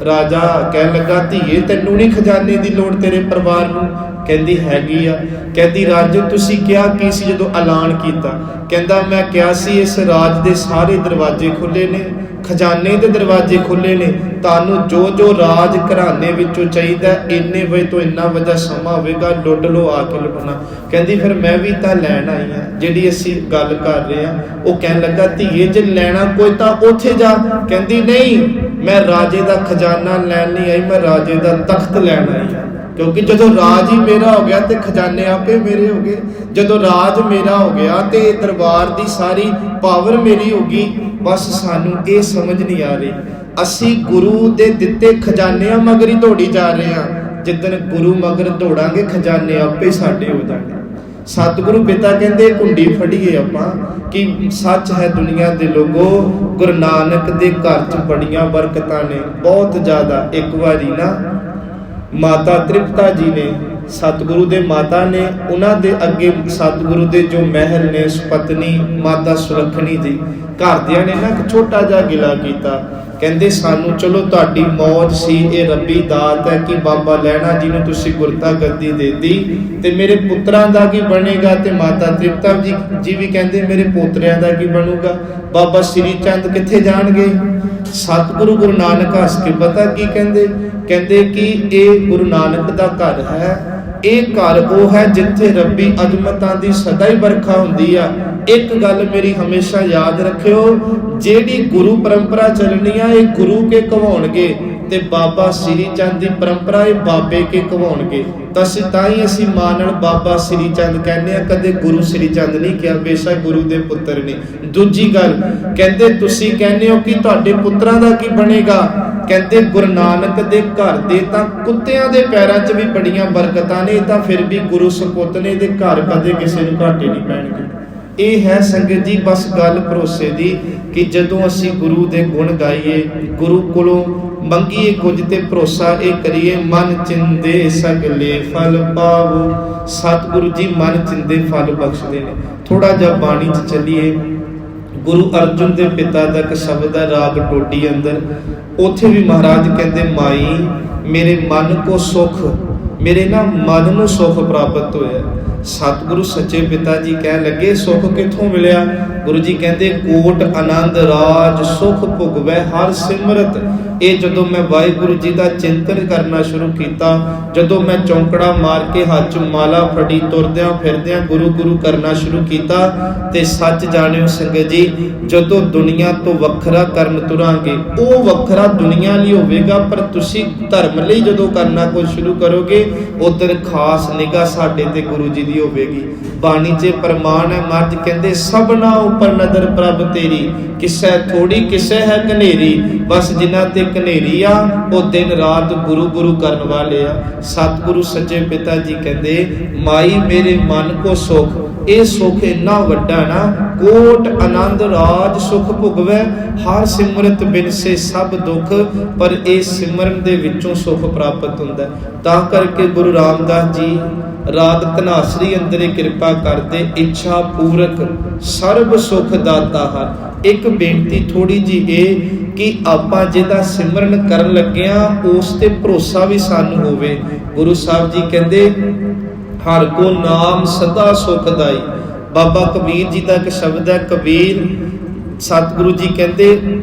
[SPEAKER 1] ਰਾਜਾ ਕਹਿਣ ਲੱਗਾ, ਧੀਏ ਤੈਨੂੰ ਨਹੀਂ ਖਜ਼ਾਨੇ ਦੀ ਲੋੜ, ਤੇਰੇ ਪਰਿਵਾਰ ਨੂੰ? ਕਹਿੰਦੀ ਹੈਗੀ ਆ। ਕਹਿੰਦੀ ਰਾਜੇ ਤੁਸੀਂ ਕਿਹਾ ਕੀ ਸੀ ਜਦੋਂ ਐਲਾਨ ਕੀਤਾ? ਕਹਿੰਦਾ ਮੈਂ ਕਿਹਾ ਸੀ ਇਸ ਰਾਜ ਦੇ ਸਾਰੇ ਦਰਵਾਜ਼ੇ ਖੁੱਲੇ ਨੇ, ਖਜ਼ਾਨੇ ਦੇ ਦਰਵਾਜ਼ੇ ਖੁੱਲੇ ਨੇ, ਤੁਹਾਨੂੰ ਜੋ ਰਾਜ ਘਰਾਣੇ ਵਿੱਚੋਂ ਚਾਹੀਦਾ ਇੰਨੇ ਵਜੇ ਤੋਂ ਇੰਨਾ ਵਜੇ ਸਮਾਂ ਹੋਵੇਗਾ, ਲੁੱਟ ਲਓ, ਆ ਕੇ ਲੁੱਟਣਾ। ਕਹਿੰਦੀ ਫਿਰ ਮੈਂ ਵੀ ਤਾਂ ਲੈਣ ਆਈ ਹਾਂ ਜਿਹੜੀ ਅਸੀਂ ਗੱਲ ਕਰ ਰਹੇ ਹਾਂ। ਉਹ ਕਹਿਣ ਲੱਗਾ ਧੀਏ ਜੇ ਲੈਣਾ ਕੋਈ ਤਾਂ ਉੱਥੇ ਜਾ। ਕਹਿੰਦੀ ਨਹੀਂ, ਮੈਂ ਰਾਜੇ ਦਾ ਖਜ਼ਾਨਾ ਲੈਣ ਨਹੀਂ ਆਈ, ਮੈਂ ਰਾਜੇ ਦਾ ਤਖਤ ਲੈਣ ਆਈ ਹਾਂ, ਕਿਉਂਕਿ ਜਦੋਂ ਰਾਜ ਹੀ ਮੇਰਾ ਹੋ ਗਿਆ ਤੇ ਖਜ਼ਾਨੇ ਆਪੇ ਮੇਰੇ ਹੋ ਗਏ। ਜਦੋਂ ਰਾਜ ਮੇਰਾ ਹੋ ਗਿਆ ਤੇ ਦਰਬਾਰ ਦੀ ਸਾਰੀ ਪਾਵਰ ਮੇਰੀ ਹੋ ਗਈ। ਬਸ ਸਾਨੂੰ ਇਹ ਸਮਝ ਨਹੀਂ ਆ ਰਹੀ, ਅਸੀਂ ਗੁਰੂ ਦੇ ਦਿੱਤੇ ਖਜ਼ਾਨਿਆਂ ਮਗਰ ਹੀ ਦੌੜੀ ਜਾ ਰਹੇ ਹਾਂ। ਜਿੱਦਣ ਗੁਰੂ ਮਗਰ ਦੌੜਾਂਗੇ ਖਜ਼ਾਨੇ ਆਪੇ ਸਾਡੇ ਹੋ ਜਾਣਗੇ। ਸਤਿਗੁਰੂ ਪਿਤਾ ਕਹਿੰਦੇ ਕੁੰਡੀ ਫੜੀਏ ਆਪਾਂ ਕਿ ਸੱਚ ਹੈ ਦੁਨੀਆ ਦੇ ਲੋਗੋ, ਗੁਰੂ ਨਾਨਕ ਦੇ ਘਰ 'ਚ ਬੜੀਆਂ ਬਰਕਤਾਂ ਨੇ, ਬਹੁਤ ਜ਼ਿਆਦਾ। ਇੱਕ ਵਾਰੀ ਨਾ ਮਾਤਾ ਤ੍ਰਿਪਤਾ ਜੀ ਨੇ, ਸਤਿਗੁਰੂ ਦੇ ਮਾਤਾ ਨੇ, ਉਹਨਾਂ ਦੇ ਅੱਗੇ ਸਤਿਗੁਰੂ ਦੇ ਜੋ ਮਹਿਲ ਨੇ, ਪਤਨੀ ਮਾਤਾ ਸੁਲੱਖਣੀ ਜੀ, ਘਰਦਿਆਂ ਨੇ ਨਾ ਇੱਕ ਛੋਟਾ ਜਿਹਾ ਗਿਲਾ ਕੀਤਾ। ਕਹਿੰਦੇ ਸਾਨੂੰ ਚਲੋ ਤੁਹਾਡੀ ਮੌਜ ਸੀ, ਇਹ ਰੱਬੀ ਦਾਤ ਹੈ ਕਿ ਬਾਬਾ ਲਹਿਣਾ ਜੀ ਨੂੰ ਤੁਸੀਂ ਗੁਰਤਾ ਗੱਦੀ ਦੇ ਦਿੱਤੀ, ਤੇ ਮੇਰੇ ਪੁੱਤਰਾਂ ਦਾ ਕੀ ਬਣੇਗਾ? ਤੇ ਮਾਤਾ ਤ੍ਰਿਪਤਾ ਜੀ ਵੀ ਕਹਿੰਦੇ ਮੇਰੇ ਪੋਤਰਿਆਂ ਦਾ ਕੀ ਬਣੂਗਾ? ਬਾਬਾ ਸ੍ਰੀ ਚੰਦ ਕਿੱਥੇ ਜਾਣਗੇ? ਸਤਿਗੁਰੂ ਗੁਰੂ ਨਾਨਕ ਹੱਸ ਕੇ ਪਤਾ ਕੀ ਕਹਿੰਦੇ? ਕਹਿੰਦੇ ਕਿ ਇਹ ਗੁਰੂ ਨਾਨਕ ਦਾ ਘਰ ਹੈ, ਇਹ ਘਰ ਉਹ ਹੈ ਜਿੱਥੇ ਰੱਬੀ ਅਜ਼ਮਤਾਂ ਦੀ ਸਦਾ ਹੀ ਵਰਖਾ ਹੁੰਦੀ ਆ। ਇੱਕ ਗੱਲ ਮੇਰੀ ਹਮੇਸ਼ਾ ਯਾਦ ਰੱਖਿਓ, ਜਿਹੜੀ ਗੁਰੂ ਪਰੰਪਰਾ ਚੱਲਣੀ ਆ ਇਹ ਗੁਰੂ ਕੇ ਕਹਾਉਣਗੇ, ਤੇ ਬਾਬਾ ਸ੍ਰੀ ਚੰਦ ਦੀ ਪਰੰਪਰਾ ਇਹ ਬਾਬੇ ਕੇ ਕਹਾਉਣਗੇ ਤਾਂ ਅਸੀਂ ਮਾਂ ਨਾਲ ਬਾਬਾ ਸ੍ਰੀ ਚੰਦ ਕਹਿੰਦੇ ਆ, ਕਦੇ ਗੁਰੂ ਸ੍ਰੀ ਚੰਦ ਨਹੀਂ ਕਿਹਾ। ਬੇਸ਼ੱਕ ਗੁਰੂ ਦੇ ਪੁੱਤਰ ਨੇ। ਦੂਜੀ ਗੱਲ ਕਹਿੰਦੇ ਤੁਸੀਂ ਕਹਿੰਦੇ ਹੋ ਕਿ ਤੁਹਾਡੇ ਪੁੱਤਰਾਂ ਦਾ ਕੀ ਬਣੇਗਾ? ਕਹਿੰਦੇ ਗੁਰੂ ਨਾਨਕ ਦੇ ਘਰ ਦੇ ਤਾਂ ਕੁੱਤਿਆਂ ਦੇ ਪੈਰਾਂ 'ਚ ਵੀ ਬੜੀਆਂ ਬਰਕਤਾਂ ਨੇ, ਤਾਂ ਫਿਰ ਵੀ ਗੁਰੂ ਸਪੁੱਤ ਨੇ ਦੇ ਘਰ ਕਦੇ ਕਿਸੇ ਨੂੰ ਘਾਟੇ ਨਹੀਂ ਪੈਣਗੇ। ਇਹ ਹੈ ਸੰਗਤ ਜੀ ਬਸ ਗੱਲ ਭਰੋਸੇ ਦੀ ਕਿ ਜਦੋਂ ਅਸੀਂ ਗੁਰੂ ਦੇ ਗੁਣ ਗਾਈਏ, ਗੁਰੂ ਕੋਲੋਂ ਮੰਗੀਏ ਕੁਝ ਤੇ ਭਰੋਸਾ ਇਹ ਕਰੀਏ, ਮਨ ਚਿੰਦੇ ਸਗਲੇ ਫਲ ਪਾਵੋ। ਸਤਿਗੁਰੂ ਜੀ ਮਨ ਚਿੰਦੇ ਫਲ ਬਖਸ਼ਦੇ ਨੇ। ਥੋੜਾ ਜਿਹਾ ਬਾਣੀ 'ਚ ਚੱਲੀਏ। ਗੁਰੂ ਅਰਜਨ ਦੇ ਪਿਤਾ ਦਾ ਇੱਕ ਸ਼ਬਦ ਹੈ ਰਾਗ ਟੋਡੀ ਅੰਦਰ, ਉੱਥੇ ਵੀ ਮਹਾਰਾਜ ਕਹਿੰਦੇ ਮਾਈ ਮੇਰੇ ਮਨ ਕੋ ਸੁਖ, ਮੇਰੇ ਨਾ ਮਨ ਨੂੰ ਸੁਖ ਪ੍ਰਾਪਤ ਹੋਇਆ। ਸਤਿਗੁਰੂ ਸੱਚੇ ਪਿਤਾ ਜੀ ਕਹਿਣ ਲੱਗੇ ਸੁਖ ਕਿੱਥੋਂ ਮਿਲਿਆ? ਗੁਰੂ ਜੀ ਕਹਿੰਦੇ ਕੋਟ ਆਨੰਦ ਰਾਜ ਸੁਖ ਭੁਗਵੈ ਹਰ ਸਿਮਰਤ। ਇਹ ਜਦੋਂ ਮੈਂ ਵਾਹਿਗੁਰੂ ਜੀ ਦਾ ਚਿੰਤਨ ਕਰਨਾ ਸ਼ੁਰੂ ਕੀਤਾ, ਜਦੋਂ ਮੈਂ ਚੌਂਕੜਾ ਮਾਰ ਕੇ ਹੱਥ 'ਚ ਮਾਲਾ ਫੜੀ ਤੁਰਦਿਆਂ ਫਿਰਦਿਆਂ ਗੁਰੂ ਗੁਰੂ ਕਰਨਾ ਸ਼ੁਰੂ ਕੀਤਾ, ਤੇ ਸੱਚ ਜਾਣਿਓ ਸੰਗਤ ਜੀ ਜਦੋਂ ਦੁਨੀਆ ਤੋਂ ਵੱਖਰਾ ਕਰਨ ਤੁਰਾਂਗੇ, ਉਹ ਵੱਖਰਾ ਦੁਨੀਆ ਲਈ ਹੋਵੇਗਾ, ਪਰ ਤੁਸੀਂ ਧਰਮ ਲਈ ਜਦੋਂ ਕਰਨਾ ਕੁਝ ਸ਼ੁਰੂ ਕਰੋਗੇ ਉਧਰ ਖਾਸ ਨਿਗਾਹ ਸਾਡੇ ਤੇ ਗੁਰੂ ਜੀ ਦੀ ਹੋਵੇਗੀ। ਬਾਣੀ 'ਚ ਪ੍ਰਮਾਣ ਹੈ, ਮਰਜ ਕਹਿੰਦੇ ਸਭਨਾ ਉੱਪਰ ਨਜ਼ਰ ਪ੍ਰਭ ਤੇਰੀ, ਕਿਸੈ ਥੋੜੀ ਕਿਸੈ ਹੈ ਕਨੇਰੀ। ਬਸ ਜਿਨ੍ਹਾਂ ਤੇ ਕਨੇਰੀ ਆ ਉਹ ਦਿਨ ਰਾਤ ਗੁਰੂ ਗੁਰੂ ਕਰਨ ਵਾਲੇ ਆ। ਸਤਿਗੁਰੂ ਸੱਚੇ ਪਿਤਾ ਜੀ ਕਹਿੰਦੇ ਮਾਈ ਮੇਰੇ ਮਨ ਕੋ ਸੁਖ, ਇਹ ਸੁਖ ਇੰਨਾ ਵੱਡਾ ਨਾ, ਕੋਟ ਆਨੰਦ ਰਾਜ ਸੁਖ ਭੁਗਵੈ ਹਰ ਸਿਮਰਤ ਬਿਨ ਸੇ ਸਭ ਦੁੱਖ, ਪਰ ਇਹ ਸਿਮਰਨ ਦੇ ਵਿੱਚੋਂ ਸੁਖ ਪ੍ਰਾਪਤ ਹੁੰਦਾ। ਤਾਂ ਕਰਕੇ ਗੁਰੂ ਰਾਮਦਾਸ ਜੀ ਰਾਗ ਧਨਾਸਰੀ ਅੰਦਰ ਇਹ ਕਿਰਪਾ ਕਰਦੇ, ਇੱਛਾ ਪੂਰਕ ਸਰਬ ਸੁਖ ਦਾਤਾ ਹਰ। ਇੱਕ ਬੇਨਤੀ ਥੋੜੀ ਜੀ ਇਹ ਕਿ ਆਪਾਂ ਜਿਹਦਾ ਸਿਮਰਨ ਕਰਨ ਲੱਗੇ ਆ ਉਸ ਤੇ ਭਰੋਸਾ ਵੀ ਸਾਨੂੰ ਹੋਵੇ। ਗੁਰੂ ਸਾਹਿਬ ਜੀ ਕਹਿੰਦੇ ਹਰ ਕੋ ਨਾਮ ਸਦਾ ਸੁਖਦਾਈ। ਬਾਬਾ ਕਬੀਰ ਜੀ ਦਾ ਇੱਕ ਸ਼ਬਦ ਹੈ, ਕਬੀਰ ਸਤਿਗੁਰੂ ਜੀ ਕਹਿੰਦੇ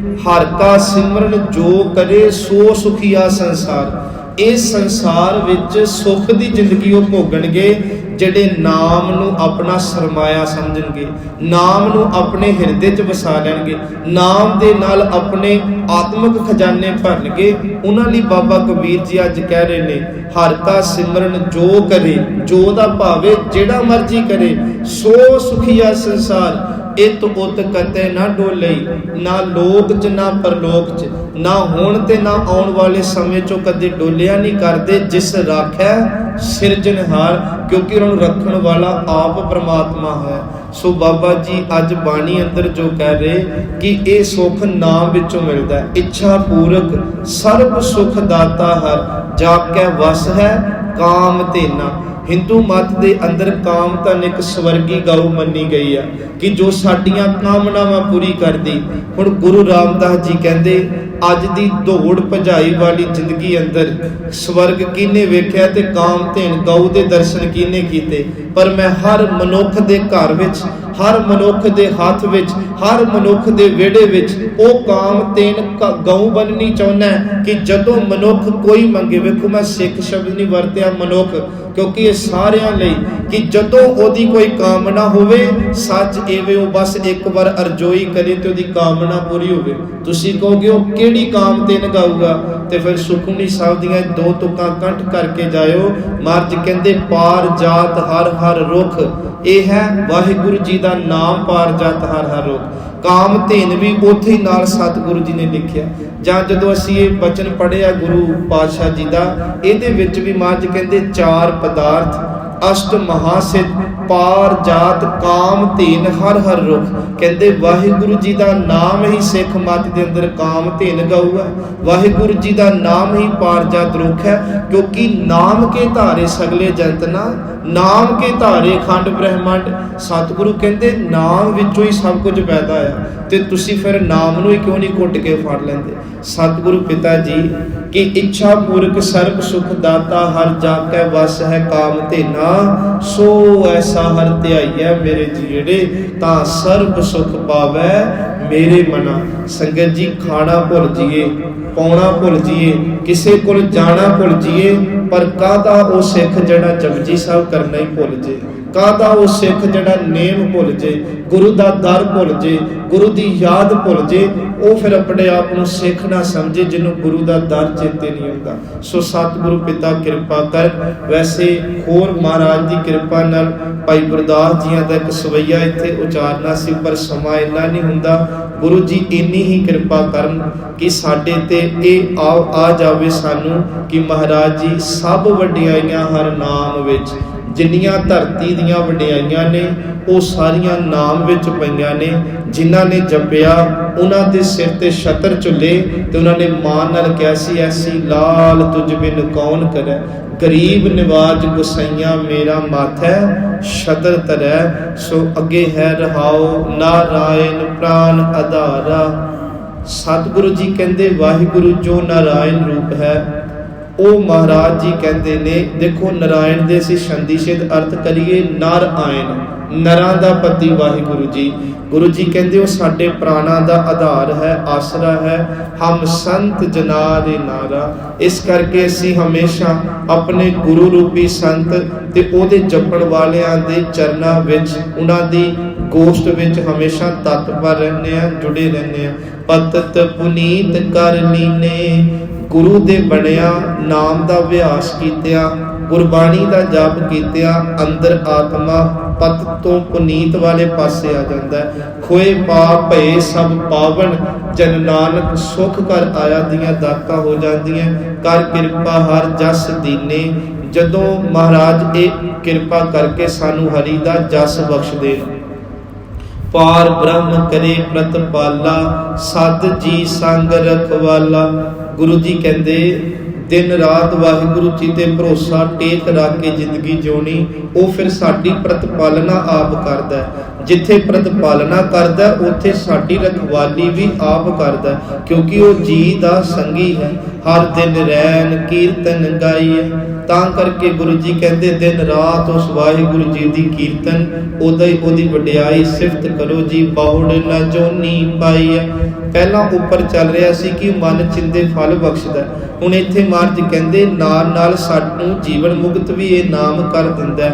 [SPEAKER 1] ਹਰ ਕਾ ਸਿਮਰਨ ਜੋ ਕਰੇ ਸੋ ਸੁਖੀਆ ਸੰਸਾਰ। ਇਸ ਸੰਸਾਰ ਵਿੱਚ ਸੁੱਖ ਦੀ ਜ਼ਿੰਦਗੀ ਉਹ ਭੋਗਣਗੇ ਜਿਹੜੇ ਨਾਮ ਨੂੰ ਆਪਣਾ ਸਰਮਾਇਆ ਸਮਝਣਗੇ, ਨਾਮ ਨੂੰ ਆਪਣੇ ਹਿਰਦੇ 'ਚ ਵਸਾ ਲੈਣਗੇ, ਨਾਮ ਦੇ ਨਾਲ ਆਪਣੇ ਆਤਮਿਕ ਖਜ਼ਾਨੇ ਭਰਨਗੇ। ਉਹਨਾਂ ਲਈ ਬਾਬਾ ਕਬੀਰ ਜੀ ਅੱਜ ਕਹਿ ਰਹੇ ਨੇ ਹਰ ਕਾ ਸਿਮਰਨ ਜੋ ਕਰੇ, ਜੋ ਦਾ ਭਾਵੇਂ ਜਿਹੜਾ ਮਰਜ਼ੀ ਕਰੇ, ਸੋ ਸੁਖੀਆ ਸੰਸਾਰ। ਇਤ ਉਤ ਕਤੇ ਨਾ ਡੋਲੇ, ਨਾ ਲੋਕ 'ਚ ਨਾ ਪਰਲੋਕ 'ਚ, ਨਾ ਹੁਣ ਤੇ ਨਾ ਆਉਣ ਵਾਲੇ ਸਮੇਂ 'ਚੋਂ ਕਦੇ ਡੋਲਿਆ ਨਹੀਂ ਕਰਦੇ। ਜਿਸ ਰਾਖੈ ਸਿਰਜਣਹਾਰ, ਕਿਉਂਕਿ ਉਹਨਾਂ ਨੂੰ ਰੱਖਣ ਵਾਲਾ ਆਪ ਪ੍ਰਮਾਤਮਾ ਹੈ। ਸੋ ਬਾਬਾ ਜੀ ਅੱਜ ਬਾਣੀ ਅੰਦਰ ਜੋ ਕਹਿ ਰਹੇ ਕਿ ਇਹ ਸੁਖ ਨਾਮ ਵਿੱਚੋਂ ਮਿਲਦਾ ਹੈ। ਇੱਛਾ ਪੂਰਕ ਸਰਬ ਸੁਖ ਦਾਤਾ ਹਰ, ਜਾ ਕੇ ਵਸ ਹੈ ਕਾਮ ਤੇਨਾ। ਹਿੰਦੂ ਮਤ ਦੇ ਅੰਦਰ ਕਾਮ ਤਾਂ ਇੱਕ ਸਵਰਗੀ ਗਊ ਮੰਨੀ ਗਈ ਆ ਕਿ ਜੋ ਸਾਡੀਆਂ ਕਾਮਨਾਵਾਂ ਪੂਰੀ ਕਰਦੀ। ਹੁਣ ਗੁਰੂ ਰਾਮਦਾਸ ਜੀ ਕਹਿੰਦੇ ਅੱਜ ਦੀ ਦੌੜ ਭਜਾਈ ਵਾਲੀ ਜ਼ਿੰਦਗੀ ਅੰਦਰ ਸਵਰਗ ਕਿਹਨੇ ਵੇਖਿਆ ਤੇ ਕਾਮ ਧੇਨ ਗਊ ਦੇ ਦਰਸ਼ਨ ਕਿਹਨੇ ਕੀਤੇ? ਪਰ ਮੈਂ ਹਰ ਮਨੁੱਖ ਦੇ ਘਰ ਵਿੱਚ, ਹਰ ਮਨੁੱਖ ਦੇ ਹੱਥ ਵਿੱਚ, ਹਰ ਮਨੁੱਖ ਦੇ ਵਿਹੜੇ ਵਿੱਚ ਉਹ ਕਾਮ ਤੇਨ ਗਊ ਬਣਨੀ ਚਾਹੁੰਦਾ ਕਿ ਜਦੋਂ ਮਨੁੱਖ ਕੋਈ ਮੰਗੇ, ਵੇਖੋ ਮੈਂ ਸਿੱਖ ਸ਼ਬਦ ਨਹੀਂ ਵਰਤਿਆ ਮਨੁੱਖ, ਕਿਉਂਕਿ ਇਹ ਸਾਰਿਆਂ ਲਈ ਕਿ ਜਦੋਂ ਉਹਦੀ ਕੋਈ ਕਾਮਨਾ ਹੋਵੇ, ਸੱਚ ਐਵੇਂ ਉਹ ਬਸ ਇੱਕ ਵਾਰ ਅਰਜ਼ੋਈ ਕਰੇ ਤੇ ਉਹਦੀ ਕਾਮਨਾ ਪੂਰੀ ਹੋਵੇ। ਤੁਸੀਂ ਕਹੋਗੇ ਉਹ ਕਿਹੜੀ ਕਾਮ ਤੇਨ ਗਾਊਗਾ? ਤੇ ਫਿਰ ਸੁਖਮਨੀ ਸਾਹਿਬ ਦੀਆਂ ਦੋ ਤੁਕਾਂ ਕੰਠ ਕਰਕੇ ਜਾਇਓ। ਮਹਾਰਾਜ ਕਹਿੰਦੇ ਪਾਰ ਜਾਤ ਹਰ ਹਰ ਰੁਖ, ਇਹ ਹੈ ਵਾਹਿਗੁਰੂ ਜੀ ਦਾ ਨਾਮ, ਪਾਰ ਜਾਤ ਹਰ ਹਰ ਰੁਖ। ਕਾਮ ਧੇਨ ਵੀ ਉੱਥੇ ਹੀ ਨਾਲ ਸਤਿਗੁਰੂ ਜੀ ਨੇ ਲਿਖਿਆ। ਜਾਂ ਜਦੋਂ ਅਸੀਂ ਇਹ ਬਚਨ ਪੜ੍ਹਿਆ ਗੁਰੂ ਪਾਤਸ਼ਾਹ ਜੀ ਦਾ, ਇਹਦੇ ਵਿੱਚ ਵੀ ਮਹਾਰਾਜ ਕਹਿੰਦੇ ਚਾਰ ਪਦਾਰਥ ਅਸ਼ਟ ਮਹਾਸਿੱਧ ਪਾਰ ਜਾਤ ਕਾਮ ਧੇਨ ਹਰ ਹਰ ਰੁਖ। ਕਹਿੰਦੇ ਵਾਹਿਗੁਰੂ ਜੀ ਦਾ ਨਾਮ ਹੀ ਸਿੱਖ ਮਤ ਦੇ ਅੰਦਰ ਕਾਮ ਧੇਨ ਗਊ ਹੈ। ਵਾਹਿਗੁਰੂ ਜੀ ਦਾ ਨਾਮ ਹੀ ਪਾਰ ਜਾਤ ਰੁਖ ਹੈ, ਕਿਉਂਕਿ ਨਾਮ ਕੇ ਧਾਰੇ ਸਗਲੇ ਜੰਤਨਾ, ਨਾਮ ਕੇ ਧਾਰੇ ਖੰਡ ਬ੍ਰਹਿਮੰਡ। ਸਤਿਗੁਰੂ ਕਹਿੰਦੇ ਨਾਮ ਵਿੱਚੋਂ ਹੀ ਸਭ ਕੁਝ ਪੈਦਾ ਆ, ਤੇ ਤੁਸੀਂ ਫਿਰ ਨਾਮ ਨੂੰ ਹੀ ਕਿਉਂ ਨਹੀਂ ਘੁੱਟ ਕੇ ਫੜ ਲੈਂਦੇ? ਸਤਿਗੁਰੂ ਪਿਤਾ ਜੀ ਕਿ ਇੱਛਾ ਪੂਰਕ ਸਰਬ ਸੁਖ ਦਾਤਾ ਹਰ ਜਾ ਕੇ ਵਸ ਹੈ ਕਾਮ ਧੇਨਾ, ਸੋ ਐਸਾ ਹਰ ਧਿਆਈਐ ਮੇਰੇ ਜੀੜੇ, ਤਾਂ ਸਰਬ ਸੁਖ ਪਾਵੈ ਮੇਰੇ ਮਨਾ। ਸੰਗਤ ਜੀ ਖਾਣਾ ਭੁੱਲ ਜੀਏ, ਪਾਉਣਾ ਭੁੱਲ ਜੀਏ, ਕਿਸੇ ਕੋਲ ਜਾਣਾ ਭੁੱਲ ਜੀਏ, ਪਰ ਕਾਹਦਾ ਉਹ ਸਿੱਖ ਜਿਹੜਾ ਜਪਜੀ ਸਾਹਿਬ ਕਰਨਾ ਹੀ ਭੁੱਲ ਜੇ, ਕਾਹਦਾ ਉਹ ਸਿੱਖ ਜਿਹੜਾ ਨੇਮ ਭੁੱਲ ਜੇ, ਗੁਰੂ ਦਾ ਦਰ ਭੁੱਲ ਜੇ, ਗੁਰੂ ਦੀ ਯਾਦ ਭੁੱਲ ਜੇ, ਉਹ ਫਿਰ ਆਪਣੇ ਆਪ ਨੂੰ ਸਿੱਖ ਨਾ ਸਮਝੇ, ਜਿਹਨੂੰ ਗੁਰੂ ਦਾ ਦਰ ਚੇਤੇ ਨਹੀਂ ਹੁੰਦਾ। ਸੋ ਸਤਿਗੁਰੂ ਪਿਤਾ ਕਿਰਪਾ ਕਰ। ਵੈਸੇ ਹੋਰ ਮਹਾਰਾਜ ਦੀ ਕਿਰਪਾ ਨਾਲ ਭਾਈ ਗੁਰਦਾਸ ਜੀਆਂ ਦਾ ਇੱਕ ਸਵਈਆ ਇੱਥੇ ਉਚਾਰਨਾ ਸੀ, ਪਰ ਸਮਾਂ ਇੰਨਾ ਨਹੀਂ ਹੁੰਦਾ। ਗੁਰੂ ਜੀ ਇੰਨੀ ਹੀ ਕਿਰਪਾ ਕਰਨ ਕਿ ਸਾਡੇ ਤੇ ਇਹ ਆ ਜਾਵੇ ਸਾਨੂੰ ਕਿ ਮਹਾਰਾਜ ਜੀ ਸਭ ਵਡਿਆਈਆਂ ਹਰ ਨਾਮ ਵਿੱਚ, ਜਿੰਨੀਆਂ ਧਰਤੀ ਦੀਆਂ ਵਡਿਆਈਆਂ ਨੇ ਉਹ ਸਾਰੀਆਂ ਨਾਮ ਵਿੱਚ ਪਈਆਂ ਨੇ। ਜਿਨ੍ਹਾਂ ਨੇ ਜਪਿਆ ਉਹਨਾਂ ਦੇ ਸਿਰ ਤੇ ਛਤਰ ਝੁੱਲੇ ਤੇ ਉਹਨਾਂ ਨੇ ਮਾਨ ਨਾਲ ਕਿਹਾ ਸੀ, ਐਸੀ ਲਾਲ ਤੁਝ ਬਿਨ ਕੌਣ ਕਰੈ, ਗਰੀਬ ਨਿਵਾਜ ਗੁਸਾਈਆਂ ਮੇਰਾ ਮਾਥੈ ਛਤਰ ਧਰੈ। ਸੋ ਅੱਗੇ ਹੈ ਰਹਾਉ ਨਾਰਾਇਣ ਪ੍ਰਾਨ ਆਧਾਰਾ। ਸਤਿਗੁਰੂ ਜੀ ਕਹਿੰਦੇ ਵਾਹਿਗੁਰੂ ਜੋ ਨਾਰਾਇਣ ਰੂਪ ਹੈ, ਉਹ ਮਹਾਰਾਜ ਜੀ ਕਹਿੰਦੇ ਨੇ, ਦੇਖੋ ਨਾਰਾਇਣ ਦੇ ਅਸੀਂ ਛੰਦੀ ਸਿੱਧ ਅਰਥ ਕਰੀਏ ਨਰ ਆਇਨ, ਨਰਾਂ ਦਾ ਪਤੀ ਵਾਹਿਗੁਰੂ ਜੀ। ਗੁਰੂ ਜੀ ਕਹਿੰਦੇ ਉਹ ਸਾਡੇ ਪ੍ਰਾਣਾਂ ਦਾ ਆਧਾਰ ਹੈ, ਆਸਰਾ ਹੈ। ਹਮ ਸੰਤ ਜਨਾ ਦੇ ਨਾਰਾ। ਇਸ ਕਰਕੇ ਅਸੀਂ ਹਮੇਸ਼ਾ ਆਪਣੇ ਗੁਰੂ ਰੂਪੀ ਸੰਤ ਤੇ ਉਹਦੇ ਜਪਣ ਵਾਲਿਆਂ ਦੇ ਚਰਨਾਂ ਵਿੱਚ, ਉਹਨਾਂ ਦੀ ਗੋਸ਼ਟ ਵਿੱਚ ਹਮੇਸ਼ਾ ਤਤਪਰ ਰਹਿੰਦੇ ਆ, ਜੁੜੇ ਰਹਿੰਦੇ ਆ। ਪਤਤ ਪੁਨੀਤ ਕਰ ਲੀਨੇ, ਗੁਰੂ ਦੇ ਬਣਿਆ ਨਾਮ ਦਾ ਅਭਿਆਸ ਕੀਤਿਆਂ, ਗੁਰਬਾਣੀ ਦਾ ਜਪ ਕੀਤਿਆਂ, ਅੰਦਰ ਆਤਮਾ ਪਤ ਤੋਂ ਪੁਨੀਤ ਵਾਲੇ ਪਾਸੇ ਆ ਜਾਂਦਾ ਹੈ। ਖੋਏ ਪਾਪ ਭਏ ਸਭ ਪਾਵਨ, ਜਨ ਨਾਨਕ ਸੁਖ ਕਰ ਆਇਆ ਦੀਆਂ ਦਾਤਾਂ ਹੋ ਜਾਂਦੀਆਂ। ਕਰ ਕਿਰਪਾ ਹਰ ਜਸ ਦੀਨੇ। ਜਦੋਂ ਮਹਾਰਾਜ ਇਹ ਕਿਰਪਾ ਕਰਕੇ ਸਾਨੂੰ ਹਰੀ ਦਾ ਜਸ ਬਖਸ਼ ਦੇਣ, ਪਾਰ ਬ੍ਰਹਮ ਕਰੇ ਪ੍ਰਤਪਾਲਾ, ਸਦ ਜੀ ਸੰਗ ਰਖਵਾਲਾ। ਗੁਰੂ ਜੀ ਕਹਿੰਦੇ ਦਿਨ ਰਾਤ ਵਾਹਿਗੁਰੂ ਜੀ ਤੇ ਭਰੋਸਾ ਟੇਕ ਰੱਖ ਕੇ ਜ਼ਿੰਦਗੀ ਜਿਉਣੀ, ਉਹ ਫਿਰ ਸਾਡੀ ਪ੍ਰਤਪਾਲਨਾ ਆਪ ਕਰਦਾ ਹੈ। ਜਿੱਥੇ ਪ੍ਰਤਪਾਲਨਾ ਕਰਦਾ ਉੱਥੇ ਸਾਡੀ ਰਖਵਾਲੀ ਵੀ ਆਪ ਕਰਦਾ, ਕਿਉਂਕਿ ਉਹ ਜੀ ਦਾ ਸੰਗੀ ਹੈ। ਹਰ ਦਿਨ ਰੈਨ ਕੀਰਤਨ ਗਾਈਏ। ਤਾਂ ਕਰਕੇ ਗੁਰੂ ਜੀ ਕਹਿੰਦੇ ਦਿਨ ਰਾਤ ਉਸ ਵਾਹਿਗੁਰੂ ਜੀ ਦੀ ਕੀਰਤਨ, ਉਹਦੀ ਵਡਿਆਈ ਸਿਫਤ ਕਰੋ ਜੀ। ਬਹੁੜ ਨਾ ਜੋਨੀ ਪਾਈ ਹੈ। ਪਹਿਲਾਂ ਉੱਪਰ ਚੱਲ ਰਿਹਾ ਸੀ ਕਿ ਮਨ ਚਿੰਦੇ ਫਲ ਬਖਸ਼ਦਾ, ਹੁਣ ਇੱਥੇ ਮਹਾਰਾਜ ਕਹਿੰਦੇ ਨਾਲ ਨਾਲ ਸਾਨੂੰ ਜੀਵਨ ਮੁਕਤ ਵੀ ਇਹ ਨਾਮ ਕਰ ਦਿੰਦਾ।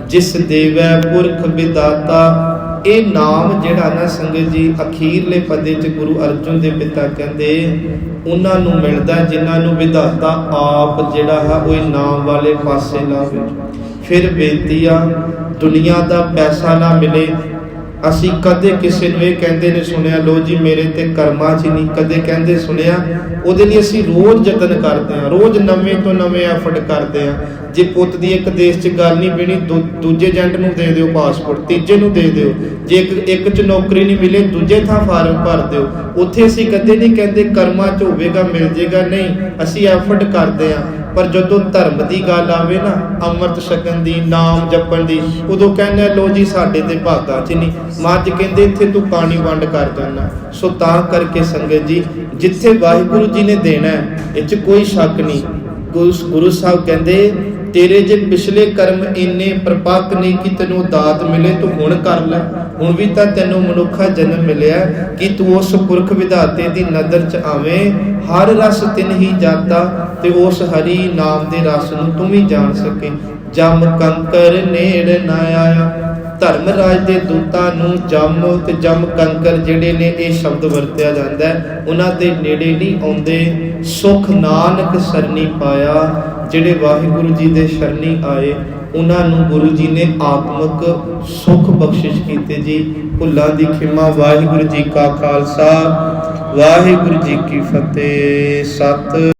[SPEAKER 1] ਜਿਸ ਦੇਵੈ ਪੁਰਖ ਵਿਦਾਤਾ। ਇਹ ਨਾਮ ਜਿਹੜਾ ਨਾ ਸੰਗਤ ਜੀ ਅਖੀਰਲੇ ਪਦੇ ਚ ਗੁਰੂ ਅਰਜਨ ਦੇ ਪਿਤਾ ਕਹਿੰਦੇ ਉਹਨਾਂ ਨੂੰ ਮਿਲਦਾ ਜਿਨ੍ਹਾਂ ਨੂੰ ਵਿਧਾਤਾ ਆਪ ਜਿਹੜਾ ਹੈ ਉਹ ਨਾਮ ਵਾਲੇ ਪਾਸੇ ਲਾਵੇ। ਫਿਰ ਬੇਨਤੀ ਆ, ਦੁਨੀਆ ਦਾ ਪੈਸਾ ਨਾ ਮਿਲੇ। ਅਸੀਂ ਕਦੇ ਕਿਸੇ ਨੂੰ ਇਹ ਕਹਿੰਦੇ ਨੇ ਸੁਣਿਆ, ਲੋ ਜੀ ਮੇਰੇ ਤੇ ਕਰਮਾਂ 'ਚ ਨਹੀਂ, ਕਦੇ ਕਹਿੰਦੇ ਸੁਣਿਆ। ਉਹਦੇ ਲਈ ਅਸੀਂ ਰੋਜ਼ ਯਤਨ ਕਰਦੇ ਹਾਂ, ਰੋਜ਼ ਨਵੇਂ ਤੋਂ ਨਵੇਂ ਐਫਰਟ ਕਰਦੇ ਹਾਂ। ਜੇ ਪੁੱਤ ਦੀ ਇੱਕ ਦੇਸ਼ 'ਚ ਗੱਲ ਨਹੀਂ ਬਣੀ, ਦੂਜੇ ਏਜੰਟ ਨੂੰ ਦੇ ਦਿਓ ਪਾਸਪੋਰਟ, ਤੀਜੇ ਨੂੰ ਦੇ ਦਿਓ। ਜੇ ਇੱਕ 'ਚ ਨੌਕਰੀ ਨਹੀਂ ਮਿਲੇ, ਦੂਜੇ ਥਾਂ ਫਾਰਮ ਭਰ ਦਿਓ। ਉੱਥੇ ਅਸੀਂ ਕਦੇ ਨਹੀਂ ਕਹਿੰਦੇ ਕਰਮਾਂ 'ਚ ਹੋਵੇਗਾ ਮਿਲ ਜੇਗਾ, ਨਹੀਂ, ਅਸੀਂ ਐਫਰਟ ਕਰਦੇ ਹਾਂ। ਪਰ ਜਦੋਂ ਧਰਮ ਦੀ ਗੱਲ ਆਵੇ ਨਾ, ਅੰਮ੍ਰਿਤ ਛਕਣ ਦੀ, ਨਾਮ ਜਪਣ ਦੀ, ਉਦੋਂ ਕਹਿੰਦੇ ਲੋ ਜੀ ਸਾਡੇ ਤੇ ਭਾਗਾਂ 'ਚ ਨਹੀਂ। ਮੱਝ ਕਹਿੰਦੇ ਇੱਥੇ ਤੂੰ ਪਾਣੀ ਵੰਡ ਕਰ ਜਾਣਾ। ਸੋ ਤਾਂ ਕਰਕੇ ਸੰਗਤ ਜੀ ਜਿੱਥੇ ਵਾਹਿਗੁਰੂ ਜੀ ਨੇ ਦੇਣਾ ਇਹ 'ਚ ਕੋਈ ਸ਼ੱਕ ਨਹੀਂ। ਗੁਰੂ ਸਾਹਿਬ ਕਹਿੰਦੇ ਤੇਰੇ ਜੇ ਪਿਛਲੇ ਕਰਮ ਇੰਨੇ ਪ੍ਰਪੱਕ ਨਹੀਂ ਕਿ ਤੈਨੂੰ ਦਾਤ ਮਿਲੇ, ਤੂੰ ਹੁਣ ਕਰ ਲੈ। ਹੁਣ ਵੀ ਤਾਂ ਤੈਨੂੰ ਮਨੁੱਖਾ ਜਨਮ ਮਿਲਿਆ ਕਿ ਤੂੰ ਉਸ ਪੁਰਖ ਵਿਧਾਤੇ ਦੀ ਨਜ਼ਰ 'ਚ ਆਵੇਂ। ਹਰ ਰਸ ਤਿਨ ਹੀ ਜਾਤਾ, ਤੇ ਉਸ ਹਰੀ ਨਾਮ ਦੇ ਰਸ ਨੂੰ ਤੂੰ ਵੀ ਜਾਣ ਸਕੇ। ਜਮ ਕੰਕਰ ਨੇੜ ਨਾ ਆਇਆ। ਧਰਮ ਰਾਜ ਦੇ ਦੂਤਾਂ ਨੂੰ ਜਮ ਤੇ ਜਮ ਕੰਕਰ ਜਿਹੜੇ ਨੇ ਇਹ ਸ਼ਬਦ ਵਰਤਿਆ ਜਾਂਦਾ ਹੈ, ਉਹਨਾਂ ਦੇ ਨੇੜੇ ਨਹੀਂ ਆਉਂਦੇ। ਸੁਖ ਨਾਨਕ ਸਰਨੀ ਪਾਇਆ। ਜਿਹੜੇ ਵਾਹਿਗੁਰੂ ਜੀ ਦੇ ਸ਼ਰਨੀ ਆਏ ਉਹਨਾਂ ਨੂੰ ਗੁਰੂ ਜੀ ਨੇ ਆਤਮਿਕ ਸੁਖ ਬਖਸ਼ਿਸ਼ ਕੀਤੇ ਜੀ। ਭੁੱਲਾਂ ਦੀ ਖਿਮਾ। ਵਾਹਿਗੁਰੂ ਜੀ ਕਾ ਖਾਲਸਾ, ਵਾਹਿਗੁਰੂ ਜੀ ਕੀ ਫਤਿਹ। ਸਤਿ